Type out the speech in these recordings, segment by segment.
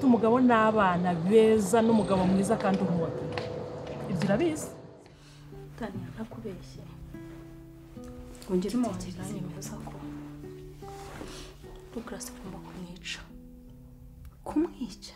umugabo n'abana beza n'umugabo mwiza kandi umubaga ibyo urabizi Tania ntakubeshye ongera mu kiranye meza ko Lucas agomba kumwica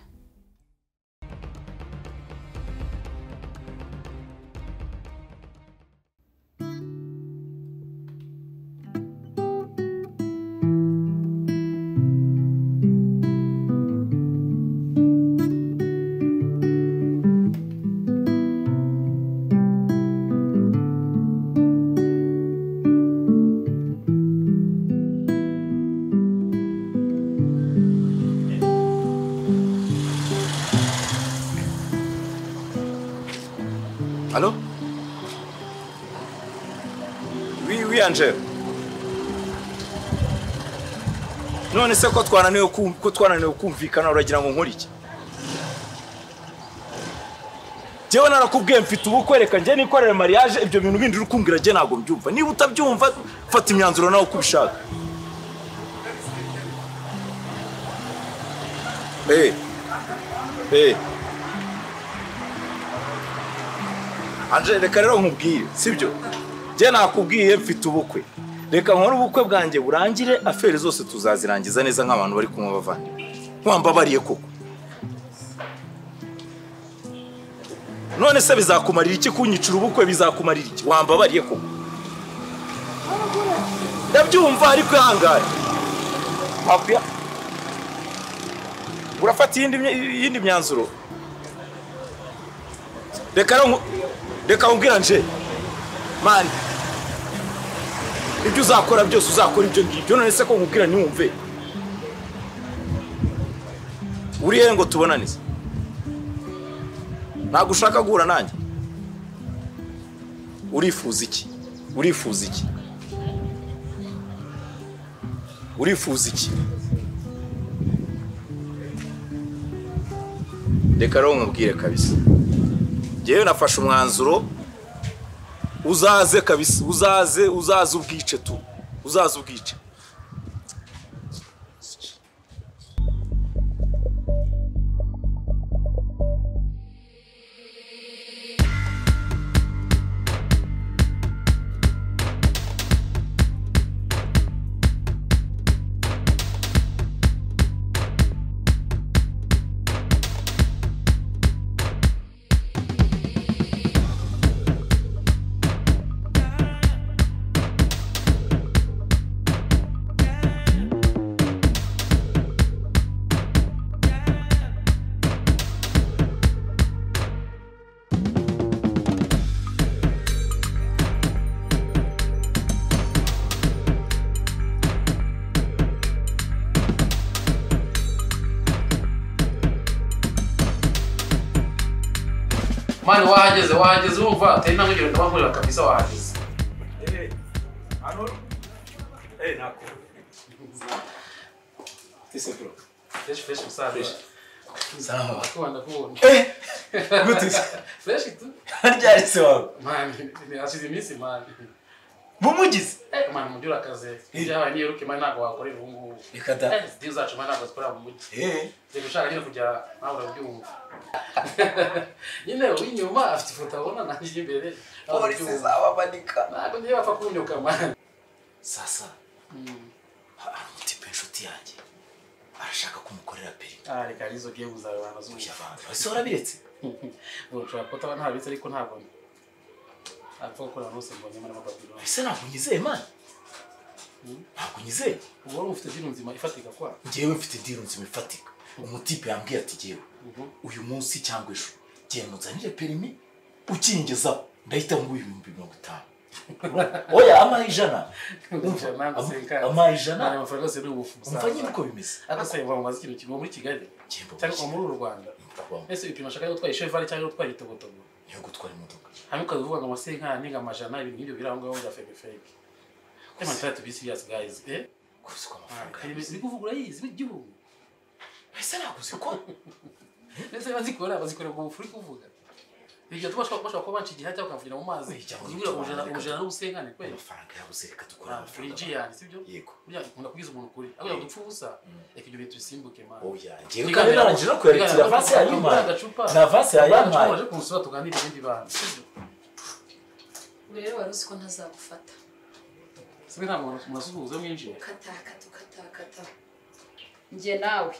Allô? Oui, Angel. None se ko twananiwe kumvikana uragira ngo nkora iki? Jewe narakubwiye mfite ubukwe reka nje nikorere mariage ibyo bintu bindi rukumbwira je nago mbyumva. Niba utabyumva fata imyanzuro nawe kubishaka. Angel reka rero nkubwire sibyo je nakubwiye mfite ubukwe reka nkora ubukwe bwanjye burangire afere zose tuzazirangiza neza nk'abantu bari kumwe bavandi wambabariye koko none se bizakumarira iki kunyicira ubukwe bizakumarira iki wambabariye koko ndabyumva ariko ihangane hakuya urafata yindi myanzuro reka umbwira nje man ibyo uzakora byose uzakora ibyo ngibyo none se ko nkubwira ntiwumve uriye ngo tubonanize ntabwo ushaka guhura nanjye urifuza iki reka rero nkubwire kabisa jewe nafashe umwanzuro uzaze kabisa uzaze ubwice tu uzaze ubwice Mani wahageze wumva atari namugiro ndabahurira kabisa wahageze. Hano nako. Tise bro. Fresh musaza. Sawa. Akubanda kubona. Gute. Fresh tu. Ryari se wawe. Mani, asize iminsi mani. Mumugize. Mani mujura akaze. Ibyaha niyo ruke mani ntago wakorera ubungu. Ikada. Dio zacu mani ntago zikora mu mujyi. Rero ushaka nyine kujya nawe urabyumva. Nyine w'inyuma afite ifoto abona nanjye imbere. Polisi zababanika. Ntabwo ngiye bapfa kunyuka mani. Sasa. Tipe inshuti yanjye. Arashaka kumukorera peri. Reka arizo giye uzabana z'umushyabantu. Ese warabiretse? Ushobora kutaba ntabitse ariko ntabwo. Apfa gukora nose mbonye muri Babylon. Ese ntabwo nyizeye man. Ntabwo nyizeye. Uwo ufite dino nzima ifatika kwa. Ngewe mfite dino nzima ifatika. Umutipe yambwiye ati jewe uyu munsi cyangwa ejo giye muzanire perimi ukingezaho ndahita ngo 2050. Oya amahijana. Amahijana. Amafaranga se n'ubufu. Umfanye uko bimeze. Akase mva mumaze ikintu kigo muri Kigali. Cyangwa muri Rwanda. Ese ipima shaka yo twari cheval cyangwa twari itogotogo. Yo gutwara imodoka. Hamwe kavuga ngo amasenka ninga amajana ibintu nk'ibyo birango ngo fake. Kama tatu bisi yes guys, Kusuka amafaranga. Ibi kuvugura yizi bigihugu. Ese nakuze ko. Ese bazikora ngo ufuri kuvuga. Ibyo tubashaka kuba banci gihe cyangwa kavugira mu mazi. Nibura umujana n'ubusenkane kweli. Amafaranga yabuze reka dukora amafaranga. Friji yani sibyo? Yego. Burya nkunda kubiza umuntu kuri. Aho dupfa ubusa. Reka ibyo bintu bisimbuke man. Oya, ngiye kandi narangije no kwerekera avance ya nyuma. Na avance ya nyuma. Twaje kumusura tuganira ibindi bantu. Rero warusi ko ntazagufata. Sibe nta muntu murasuhuza mwinjiye. Kata. Nge nawe.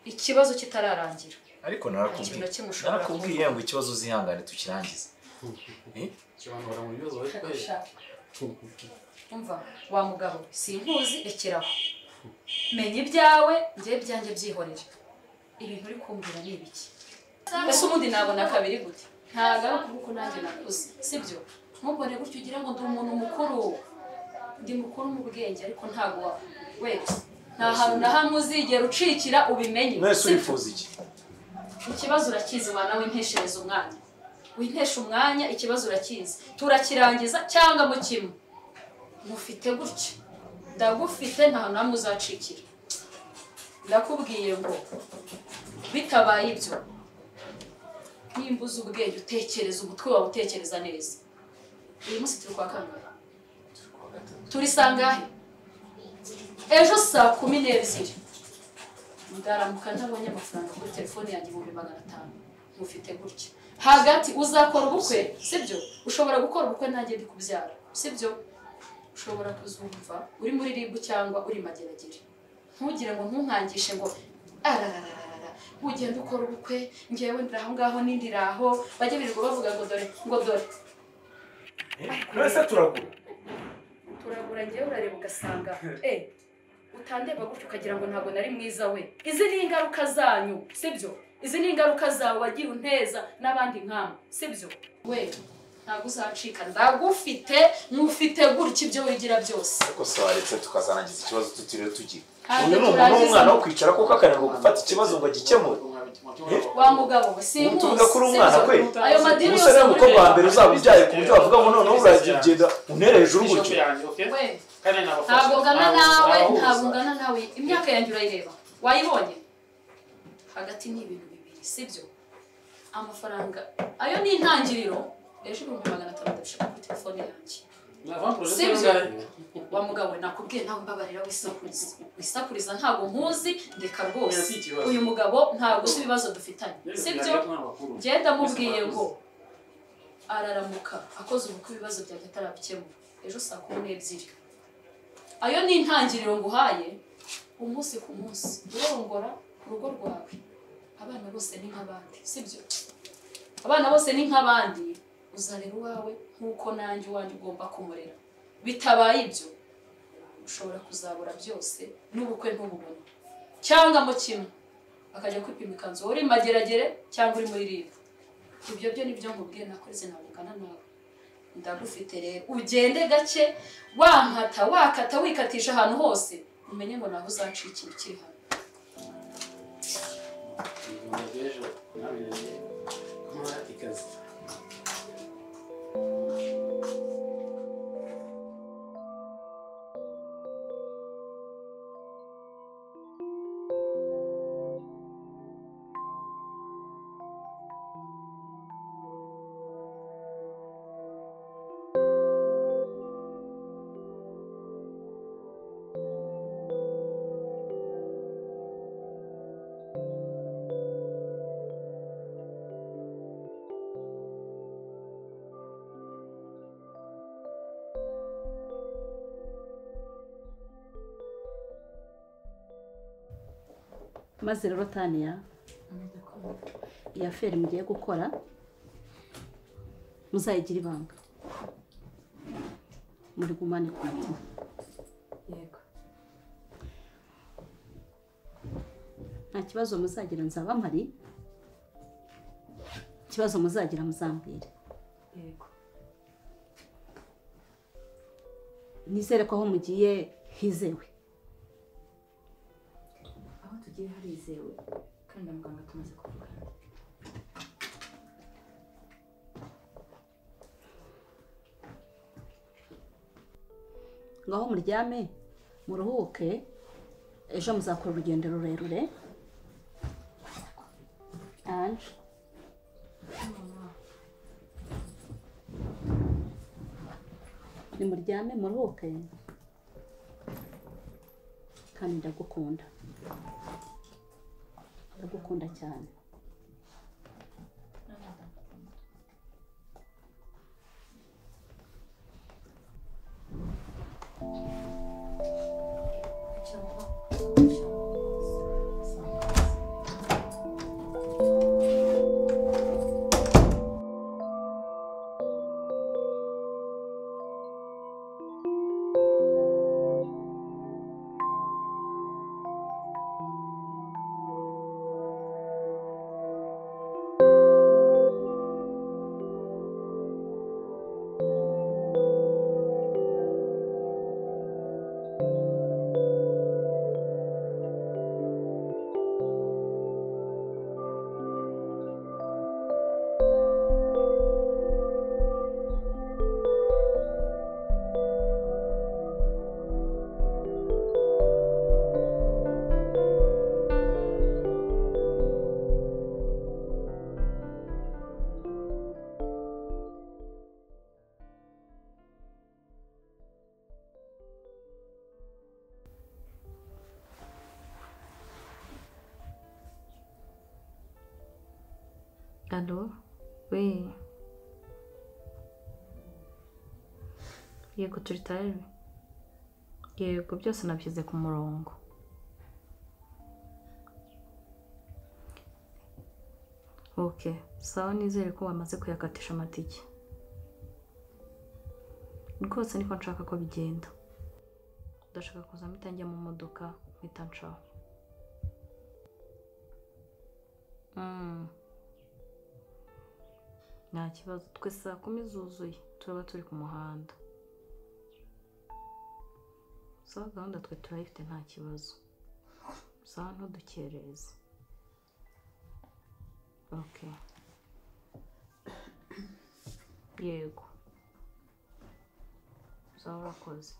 Ikibazo kitararangira. Ariko narakubwiye ngo ikibazo uzihangane tukirangize. Cyangwa bara mu bibazo ariko umva wa mugabo sinkuzi rekeraho. Menya ibyawe ngiye byanjye byihorera. Ibintu uri kumbwira ni ibiki? Ese ubundi nabona kabiri gute? Ntago ari kuko nanjye nakuze sibyo? Ntubone gutyo ugira ngo ndi umuntu mukuru. Ndi mukuru mu bwenge ariko ntago wese nta hantu na hamwe uzigera ucikira ubimenye. Mwese urifuza iki? Ikibazo urakizi wana winteshereza umwanya. Wintesha umwanya ikibazo urakizi. Turakirangiza cyangwa mu kimwe. Mufite gutya. Ndagufite nta namwe uzacikira. Ndakubwiye ngo bitabaye ibyo. Nimbuza ubwenge utekereza umutwe wawe utekereza neza. Uyu munsi turi kwa kangahe? Turi sangahe? Ejo saa 12. Ndaramuka ntabonye amafaranga kuri telefone yanjye 500. Mufite gutya. Hagati uzakora ubukwe, sibyo? Ushobora gukora ubukwe nanjye bikubyara, sibyo? Ushobora kuzumva uri muri ribu cyangwa uri mageragere. Ntugire ngo ntunkangishe ngo arararara. Ugenda ukora ubukwe, ngewe ndiraho ngaho nindiraho, bajye birirwa bavuga ngo dore. Twese Turagura ngewe urareba ugasanga utandeba gutyo ukagira ngo ntago nari mwiza we. Izi ni ingaruka zanyu, sibyo? Izi ni ingaruka zawe wagiye unteza n'abandi nkama, sibyo? We ntago uzacika ndagufite mufite gutya ibyo wigira byose. Ariko sawaretse tukazanagiza ikibazo tutiriwe tugira. Uyu ni umwana wo kwicara kuko akananirwa gufata ikibazo ngo agikemure. Wa mugabo we sinkuzi. Tuvuga kuri umwana kwe. Ayo madini yose umusore w'umukobwa wa mbere uzabubyaye ku buryo bavuga ngo noneho uragenda untere hejuru gutyo. Ntabwo ngana nawe imyaka yanjye urayireba wayibonye hagati ni ibintu bibiri sibyo amafaranga ayo ni intangiriro ejo 500 ndashaka kuri telefone yanjye sibyo wa mugabo nakubwiye nawe mbabarira wisakuriza ntabwo mpuzi ndeka rwose uyu mugabo ntabwo uzi ibibazo dufitanye sibyo genda mubwiye ngo araramuka akoze ubukwe ibibazo bya gatarabikemura ejo saa 12. Ayo ni intangiriro nguhaye umunsi ku munsi urongora urugo rwawe abana bose ni nk'abandi sibyo abana bose ni nk'abandi uzarera uwawe nkuko nanjye wanjye ugomba kumurera bitabaye ibyo ushobora kuzabura byose n'ubukwe ntububone cyangwa mu kimwe akajya kwipima ikanzu uri mageragere cyangwa uri muri ribu ibyo byo nibyo nkubwiye nakoreze nabugana nawe ndagufite rero ugende gake wakata wikatisha ahantu hose umenye ngo naho uzacika ikintu kiri hano IKAZE maze rero Tania ya feri mugiye gukora muzayigira ibanga muri gumane ku mutima yego nta kibazo muzagira nzaba mpari ikibazo muzagira muzambwire yego nizere ko aho mugiye hizewe tugiye harizewe kandi muganga tumaze kuvugana ngaho muryame muruhuke ejo muzakora urugendo rurerure Anje nimuryame muruhuke kandi ndagukunda cyane. Allô? Oui. Yego turi tayari. Yego byose nabyize ku murongo. Okay, sawa nizere ko wamaze kuyakatisha amatike. Rwose niko nshaka ko bigenda. Ndashaka kuza mpita njya mu modoka mpita nshaho. Nta kibazo, twe saa 10 zuzuye turaba turi ku muhanda. Sawa gahunda twe turayifite nta kibazo. Sawa ntudukereze. Okay. Yego. Sawa urakoze.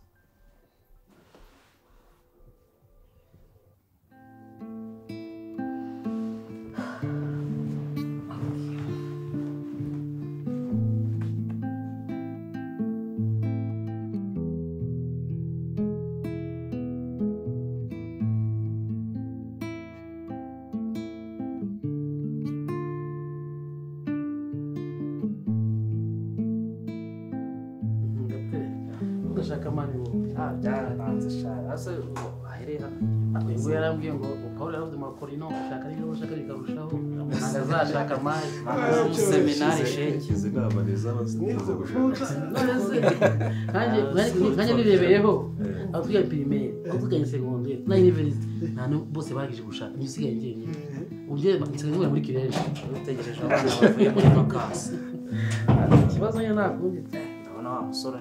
Ushaka mani byaranze shara ase aherera ngo yarambwiye ngo Paul yavuze makorino ushaka rero ushaka bikarushaho azashaka mani seminari sheki izinama nizabasize gushaka kanje nirebeyeho atwiye primaire kuvuganye secondaire na university nta bose bagije gushaka nisigaye njye ubye nsigaye muri kireje utegereje abana bavuye muri vacances ikibazo nyine nakundi ndabona wa musore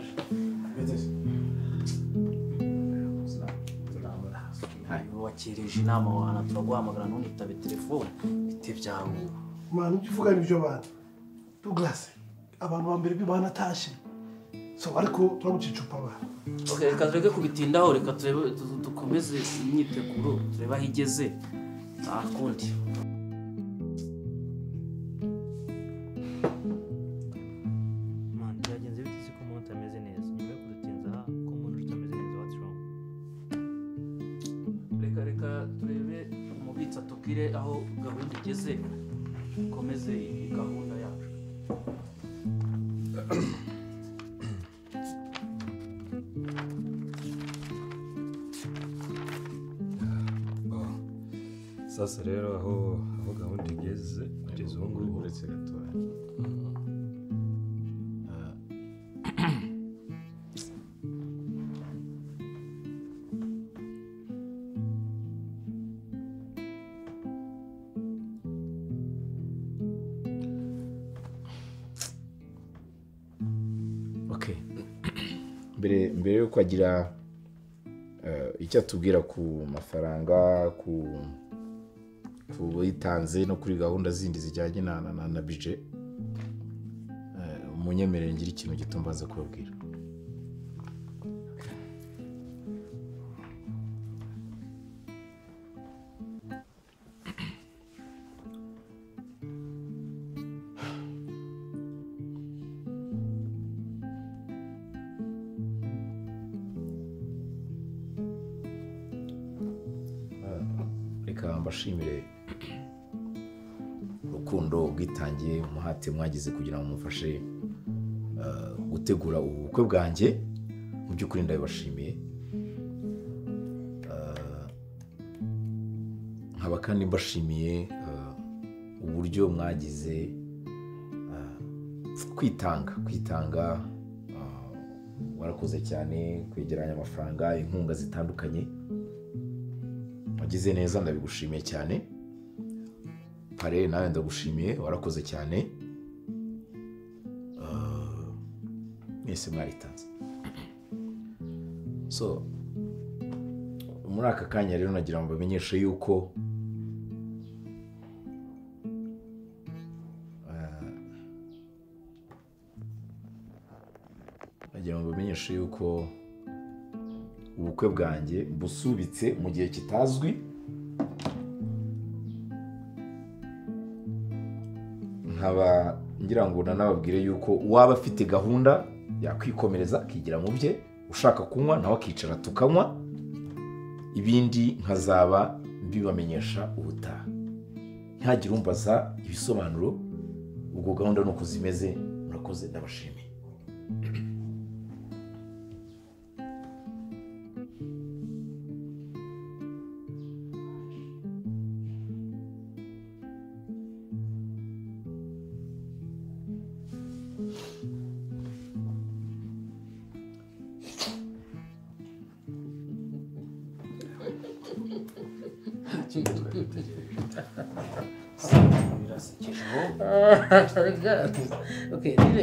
wakireje inama wana turaguhamagara ntunitabe telefone bite byawe mwana ukivuga nibyo bana Douglas abantu ba mbere bibanatashe so ariko turamucicupa bana okay reka tureke kubitindaho reka turebe dukomeze imyiteguro turebe aho igeze akundi aho gahunda igeze komeze gahunda yacu sasa rero aho gahunda igeze kugeza ubu ngubu uretse gatoya mbere yo kwagira icyo atubwira ku mafaranga ku bitanze no kuri gahunda zindi zijyanye na budget umunyemerere ngira ikintu gito mbaza kubabwira. reka mbashimire urukundo ubwitange umuhate mwagize kugira ngo mufashe gutegura ubukwe bwanjye mu by'ukuri ndabibashimiye nkaba kandi mbashimiye uburyo mwagize kwitanga warakoze cyane kwegeranya amafaranga inkunga zitandukanye wagize neza ndabigushimiye cyane pare nawe ndagushimiye warakoze cyane mwese mwaritanze so muri aka kanya rero nagira ngo bamenyeshe yuko ubukwe bwanjye busubitse mu gihe kitazwi nkaba ngira ngo nanababwire yuko waba afite gahunda yakwikomereza akigira mu bye ushaka kunywa nawe akicara tukanywa ibindi nkazaba mbibamenyesha ubutaha ntihagire umbaza ibisobanuro ubwo gahunda nuko zimeze murakoze ndabashimiye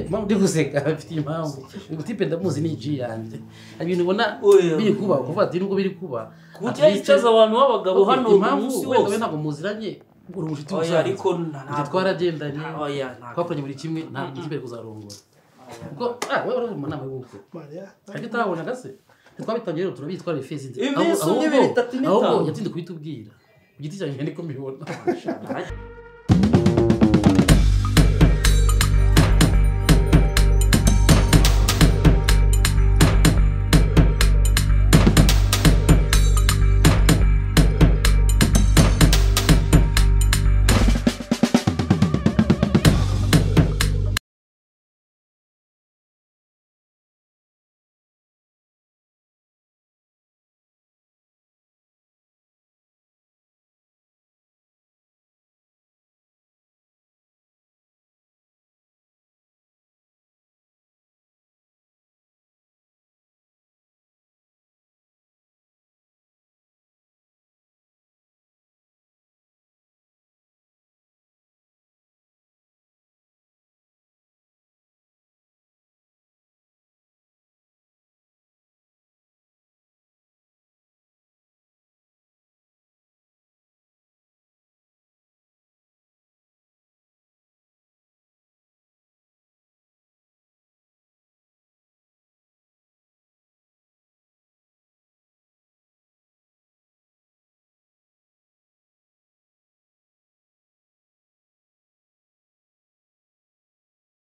mpamvu ndi guseka afite impamvu ubutipe ndamuzi ni G yanjye hari ibintu ubona biri kuba kuvuga ati nubwo biri kuba kujya yicaza abantu b'abagabo hano umunsi wose ntabwo muziranye uri umushuti wawe ariko twaragendanye twakoranye buri kimwe ntabwo ikipe kuzarongora kuko wowe uri mu nama y'ubukwe ariko utarabona se twabitangiye rero turabitwara ifezi ahubwo yatinze kubitubwira ku giti cyanjye niko mbibona